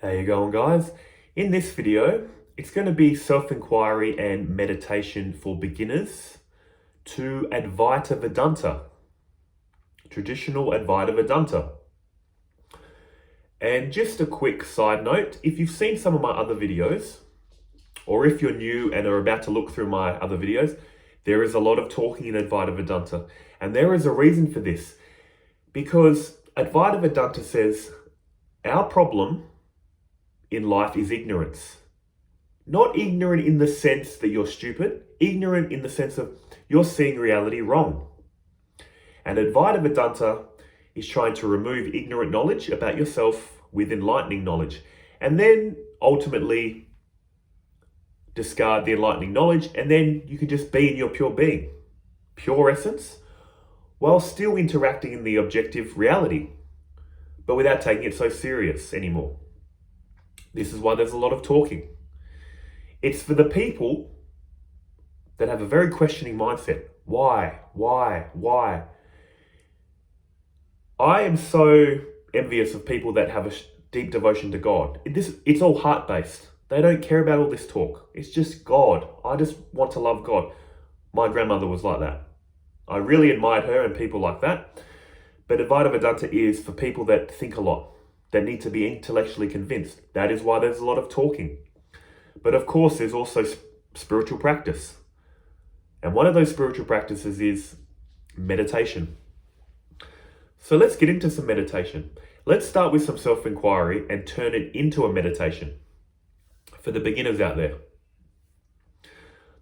How you going, guys? In this video, it's going to be self-inquiry and meditation for beginners to Advaita Vedanta, traditional Advaita Vedanta. And just a quick side note, if you've seen some of my other videos, or if you're new and are about to look through my other videos, there is a lot of talking in Advaita Vedanta. And there is a reason for this, because Advaita Vedanta says our problem in life is ignorance. Not ignorant in the sense that you're stupid, ignorant in the sense of you're seeing reality wrong. And Advaita Vedanta is trying to remove ignorant knowledge about yourself with enlightening knowledge, and then ultimately discard the enlightening knowledge, and then you can just be in your pure being, pure essence, while still interacting in the objective reality, but without taking it so serious anymore. This is why there's a lot of talking. It's for the people that have a very questioning mindset. Why? I am so envious of people that have a deep devotion to God. It's all heart-based. They don't care about all this talk. It's just God. I just want to love God. My grandmother was like that. I really admired her and people like that. But Advaita Vedanta is for people that think a lot, that need to be intellectually convinced. That is why there's a lot of talking. But of course, there's also spiritual practice. And one of those spiritual practices is meditation. So let's get into some meditation. Let's start with some self-inquiry and turn it into a meditation for the beginners out there.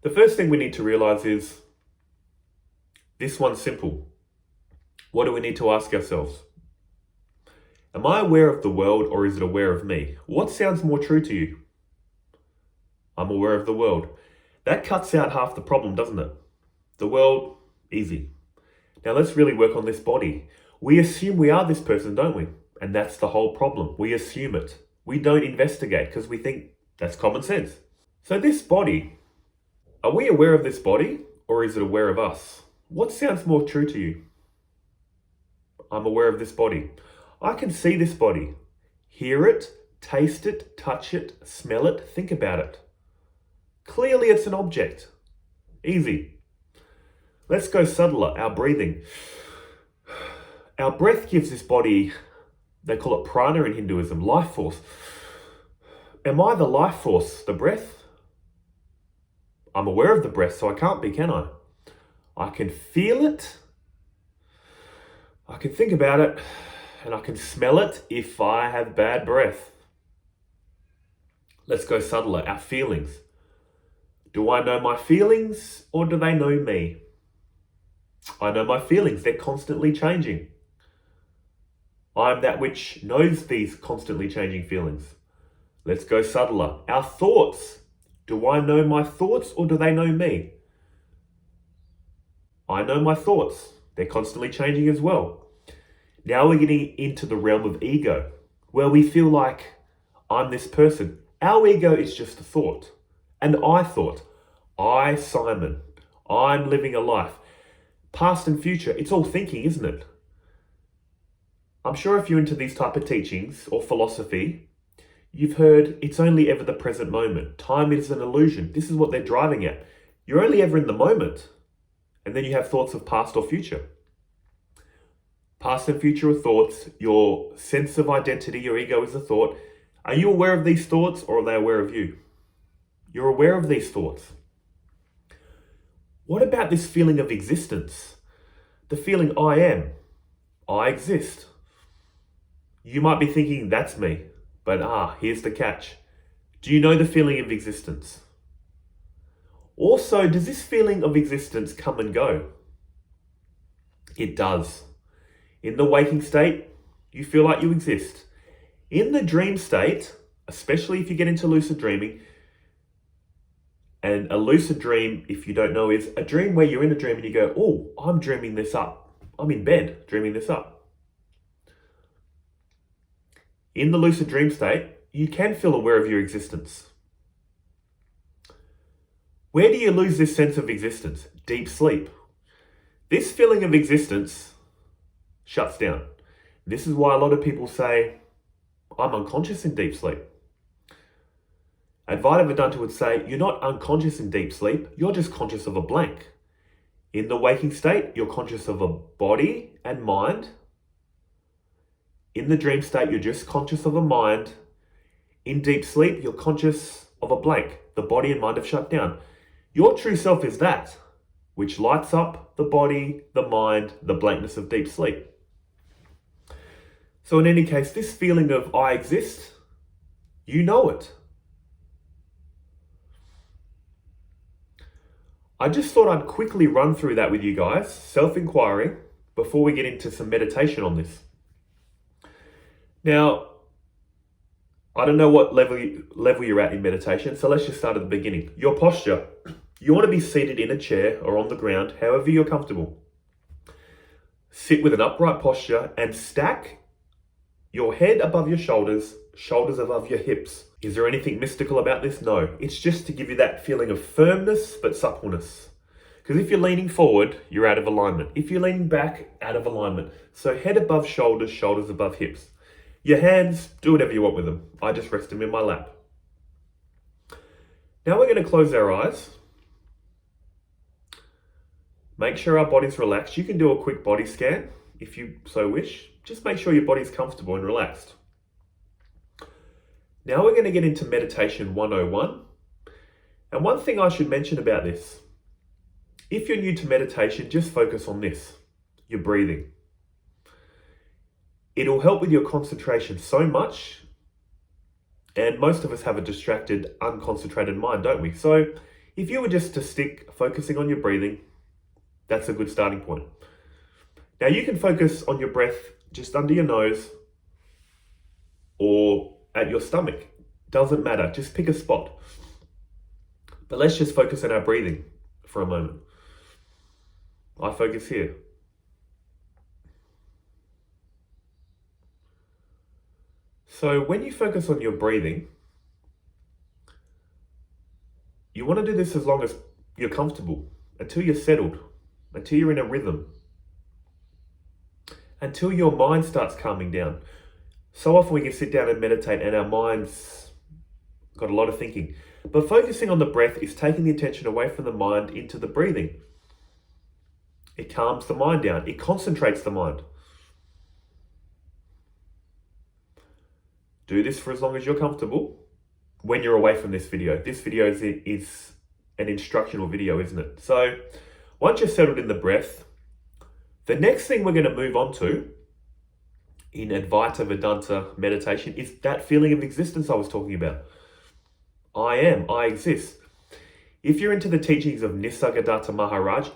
The first thing we need to realize is this one's simple. What do we need to ask ourselves? Am I aware of the world, or is it aware of me? What sounds more true to you? I'm aware of the world. That cuts out half the problem, doesn't it? The world, easy. Now let's really work on this body. We assume we are this person, don't we? And that's the whole problem. We assume it. We don't investigate because we think that's common sense. So this body, are we aware of this body, or is it aware of us? What sounds more true to you? I'm aware of this body. I can see this body, hear it, taste it, touch it, smell it, think about it. Clearly it's an object. Easy. Let's go subtler, our breathing. Our breath gives this body, they call it prana in Hinduism, life force. Am I the life force, the breath? I'm aware of the breath, so I can't be, can I? I can feel it. I can think about it, and I can smell it if I have bad breath. Let's go subtler, our feelings. Do I know my feelings, or do they know me? I know my feelings, they're constantly changing. I'm that which knows these constantly changing feelings. Let's go subtler, our thoughts. Do I know my thoughts, or do they know me? I know my thoughts. They're constantly changing as well. Now we're getting into the realm of ego, where we feel like I'm this person. Our ego is just a thought. An I thought. I, Simon. I'm living a life. Past and future, it's all thinking, isn't it? I'm sure if you're into these type of teachings or philosophy, you've heard it's only ever the present moment. Time is an illusion. This is what they're driving at. You're only ever in the moment. And then you have thoughts of past or future. Past and future are thoughts. Your sense of identity, your ego is a thought. Are you aware of these thoughts, or are they aware of you? You're aware of these thoughts. What about this feeling of existence? The feeling I am. I exist. You might be thinking, that's me. But here's the catch. Do you know the feeling of existence? Also, does this feeling of existence come and go? It does. In the waking state, you feel like you exist. In the dream state, especially if you get into lucid dreaming, and a lucid dream, if you don't know, is a dream where you're in a dream and you go, oh, I'm dreaming this up. I'm in bed dreaming this up. In the lucid dream state, you can feel aware of your existence. Where do you lose this sense of existence? Deep sleep. This feeling of existence shuts down. This is why a lot of people say, I'm unconscious in deep sleep. Advaita Vedanta would say, you're not unconscious in deep sleep, you're just conscious of a blank. In the waking state, you're conscious of a body and mind. In the dream state, you're just conscious of a mind. In deep sleep, you're conscious of a blank. The body and mind have shut down. Your true self is that, which lights up the body, the mind, the blankness of deep sleep. So in any case, this feeling of I exist, you know it. I just thought I'd quickly run through that with you guys, self-inquiry, before we get into some meditation on this. Now, I don't know what level you're at in meditation, so let's just start at the beginning. Your posture. You want to be seated in a chair or on the ground, however you're comfortable. Sit with an upright posture and stack your head above your shoulders, shoulders above your hips. Is there anything mystical about this? No. It's just to give you that feeling of firmness but suppleness. Because if you're leaning forward, you're out of alignment. If you're leaning back, out of alignment. So head above shoulders, shoulders above hips. Your hands, do whatever you want with them. I just rest them in my lap. Now we're going to close our eyes. Make sure our body's relaxed. You can do a quick body scan if you so wish. Just make sure your body's comfortable and relaxed. Now we're going to get into meditation 101. And one thing I should mention about this, if you're new to meditation, just focus on this, your breathing. It'll help with your concentration so much. And most of us have a distracted, unconcentrated mind, don't we? So if you were just to stick focusing on your breathing, that's a good starting point. Now you can focus on your breath just under your nose or at your stomach. Doesn't matter, just pick a spot. But let's just focus on our breathing for a moment. I focus here. So when you focus on your breathing, you want to do this as long as you're comfortable, until you're settled, until you're in a rhythm, until your mind starts calming down. So often we can sit down and meditate and our mind's got a lot of thinking. But focusing on the breath is taking the attention away from the mind into the breathing. It calms the mind down. It concentrates the mind. Do this for as long as you're comfortable when you're away from this video. This video is an instructional video, isn't it? So once you're settled in the breath, the next thing we're going to move on to in Advaita Vedanta meditation is that feeling of existence I was talking about. I am, I exist. If you're into the teachings of Nisargadatta Maharaj,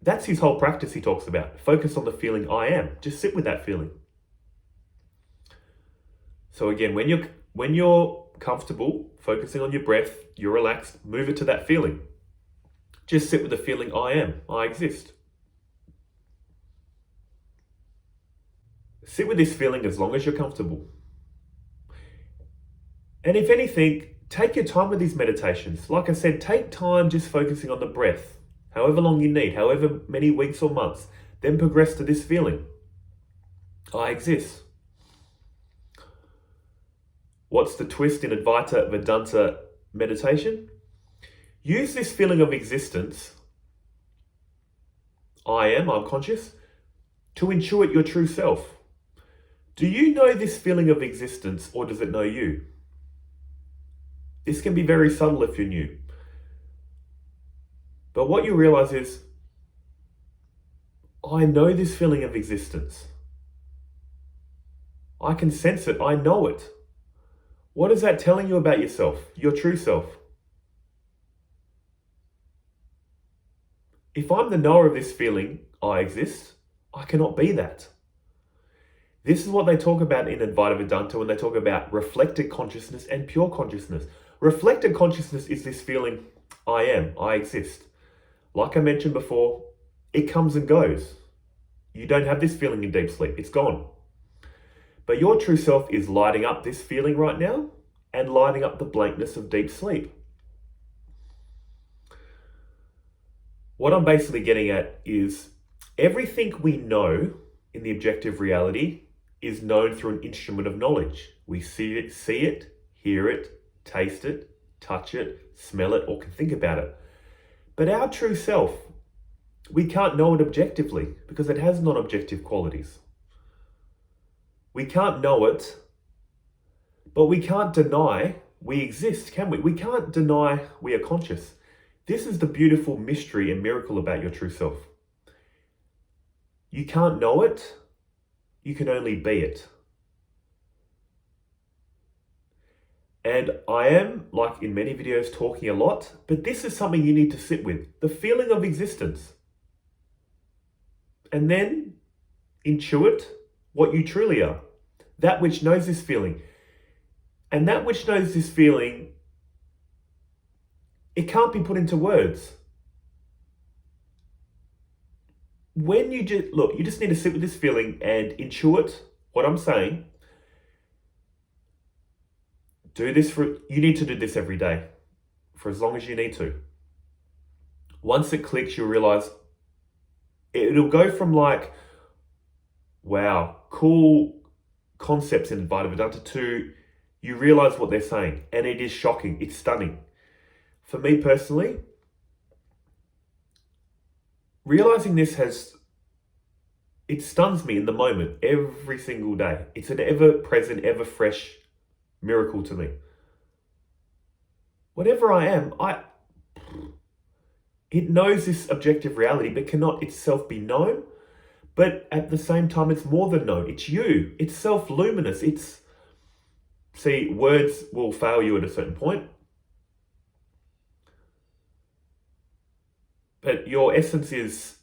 that's his whole practice he talks about. Focus on the feeling I am. Just sit with that feeling. So again, when you're comfortable, focusing on your breath, you're relaxed, move it to that feeling. Just sit with the feeling I am, I exist. Sit with this feeling as long as you're comfortable. And if anything, take your time with these meditations. Like I said, take time just focusing on the breath, however long you need, however many weeks or months. Then progress to this feeling. I exist. What's the twist in Advaita Vedanta meditation? Use this feeling of existence, I am, I'm conscious, to intuit your true self. Do you know this feeling of existence or does it know you? This can be very subtle if you're new. But what you realize is, I know this feeling of existence. I can sense it, I know it. What is that telling you about yourself, your true self? If I'm the knower of this feeling, I exist, I cannot be that. This is what they talk about in Advaita Vedanta when they talk about reflected consciousness and pure consciousness. Reflected consciousness is this feeling, I am, I exist. Like I mentioned before, it comes and goes. You don't have this feeling in deep sleep, it's gone. But your true self is lighting up this feeling right now and lighting up the blankness of deep sleep. What I'm basically getting at is everything we know in the objective reality is known through an instrument of knowledge. We see it, hear it, taste it, touch it, smell it, or can think about it. But our true self, we can't know it objectively because it has non-objective qualities. We can't know it, but we can't deny we exist, can we? We can't deny we are conscious. This is the beautiful mystery and miracle about your true self. You can't know it, you can only be it. And I am, like in many videos, talking a lot, but this is something you need to sit with. The feeling of existence. And then intuit what you truly are. That which knows this feeling. And that which knows this feeling, it can't be put into words. When you just need to sit with this feeling and intuit what I'm saying. You need to do this every day for as long as you need to. Once it clicks, you'll realize it'll go from like, wow, cool concepts in Advaita Vedanta to you realize what they're saying. And it is shocking. It's stunning. For me personally, realizing this it stuns me in the moment every single day. It's an ever-present, ever-fresh miracle to me. Whatever I am, it knows this objective reality, but cannot itself be known. But at the same time, it's more than known. It's you. It's self-luminous. See, words will fail you at a certain point. But your essence is,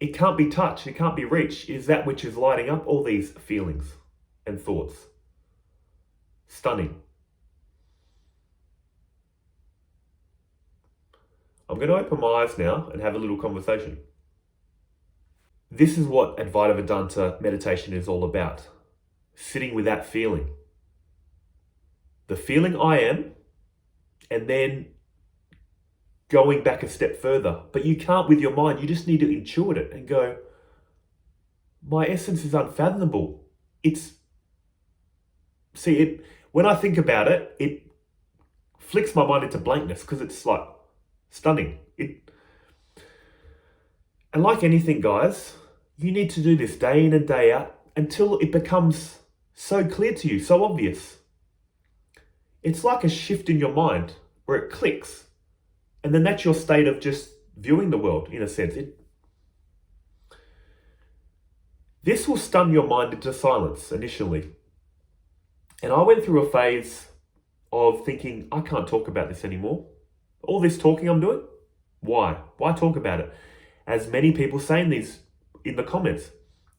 it can't be touched, it can't be reached. It is that which is lighting up all these feelings and thoughts. Stunning. I'm going to open my eyes now and have a little conversation. This is what Advaita Vedanta meditation is all about. Sitting with that feeling. The feeling I am, and then going back a step further. But you can't with your mind. You just need to intuit it and go, my essence is unfathomable. When I think about it, it flicks my mind into blankness because it's like stunning. And like anything, guys, you need to do this day in and day out until it becomes so clear to you, so obvious. It's like a shift in your mind where it clicks. And then that's your state of just viewing the world, in a sense. This will stun your mind into silence initially. And I went through a phase of thinking, I can't talk about this anymore. All this talking I'm doing, why? Why talk about it? As many people say in the comments,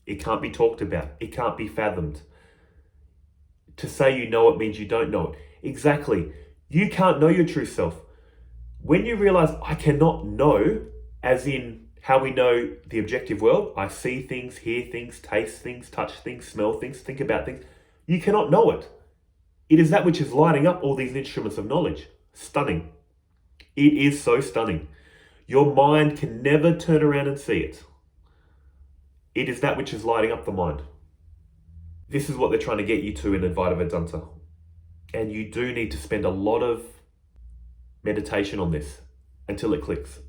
it can't be talked about. It can't be fathomed. To say you know it means you don't know it. Exactly. You can't know your true self. When you realize I cannot know, as in how we know the objective world, I see things, hear things, taste things, touch things, smell things, think about things. You cannot know it. It is that which is lighting up all these instruments of knowledge. Stunning. It is so stunning. Your mind can never turn around and see it. It is that which is lighting up the mind. This is what they're trying to get you to in Advaita Vedanta. And you do need to spend a lot of meditation on this until it clicks.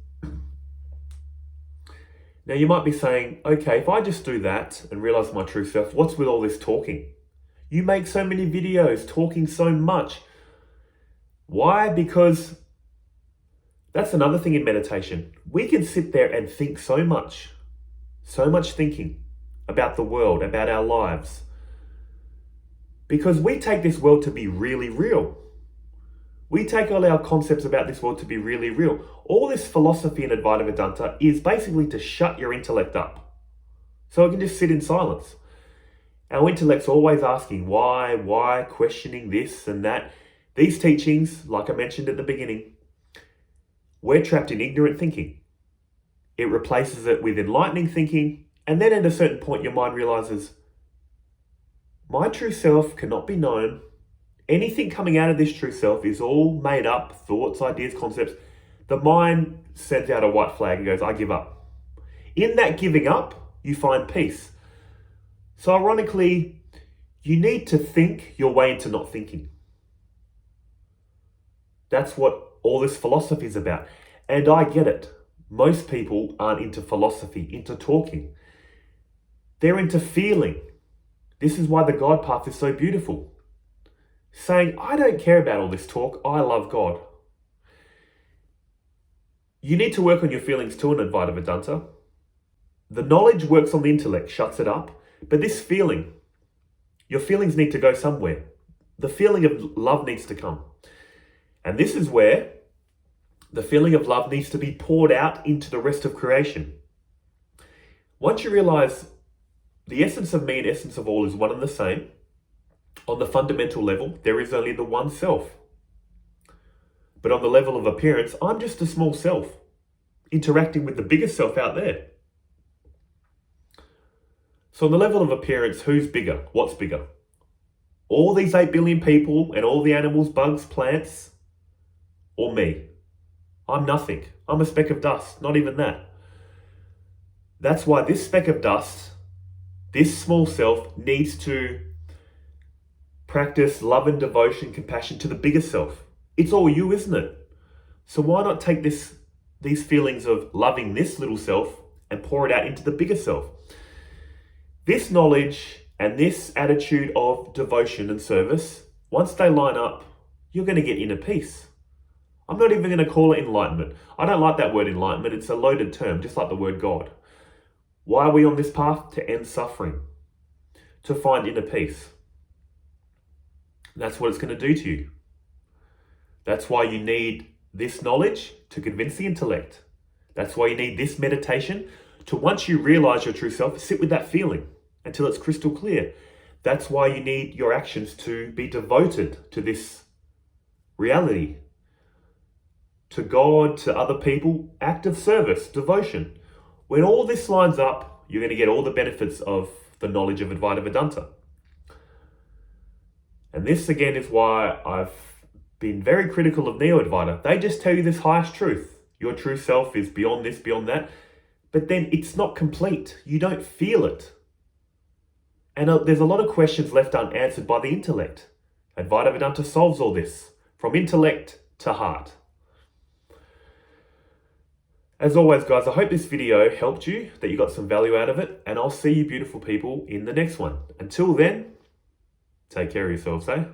Now you might be saying, okay, if I just do that and realize my true self, what's with all this talking? You make so many videos talking so much. Why? Because that's another thing in meditation. We can sit there and think so much thinking about the world, about our lives, because we take this world to be really real. We take all our concepts about this world to be really real. All this philosophy in Advaita Vedanta is basically to shut your intellect up so it can just sit in silence. Our intellect's always asking why, questioning this and that. These teachings, like I mentioned at the beginning, we're trapped in ignorant thinking. It replaces it with enlightening thinking, and then at a certain point your mind realizes, my true self cannot be known. Anything coming out of this true self is all made up, thoughts, ideas, concepts. The mind sends out a white flag and goes, I give up. In that giving up, you find peace. So ironically, You need to think your way into not thinking. That's what all this philosophy is about. And I get it. Most people aren't into philosophy, into talking. They're into feeling. This is why the God path is so beautiful. Saying, I don't care about all this talk, I love God. You need to work on your feelings too in Advaita Vedanta. The knowledge works on the intellect, shuts it up. But this feeling, your feelings need to go somewhere. The feeling of love needs to come. And this is where the feeling of love needs to be poured out into the rest of creation. Once you realize the essence of me and essence of all is one and the same, on the fundamental level, there is only the one self. But on the level of appearance, I'm just a small self, interacting with the biggest self out there. So on the level of appearance, who's bigger? What's bigger? All these 8 billion people and all the animals, bugs, plants, or me? I'm nothing. I'm a speck of dust, not even that. That's why this speck of dust, this small self, needs to practice love and devotion, compassion to the bigger self. It's all you, isn't it? So why not take these feelings of loving this little self and pour it out into the bigger self? This knowledge and this attitude of devotion and service, once they line up, you're going to get inner peace. I'm not even going to call it enlightenment. I don't like that word enlightenment. It's a loaded term, just like the word God. Why are we on this path? To end suffering, to find inner peace. That's what it's going to do to you. That's why you need this knowledge to convince the intellect. That's why you need this meditation to, once you realize your true self, sit with that feeling until it's crystal clear. That's why you need your actions to be devoted to this reality, to God, to other people, act of service, devotion. When all this lines up, you're going to get all the benefits of the knowledge of Advaita Vedanta. And this again is why I've been very critical of Neo-Advaita. They just tell you this highest truth. Your true self is beyond this, beyond that. But then it's not complete. You don't feel it. And there's a lot of questions left unanswered by the intellect. Advaita Vedanta solves all this, from intellect to heart. As always, guys, I hope this video helped you, that you got some value out of it, and I'll see you beautiful people in the next one. Until then, take care of yourselves, eh?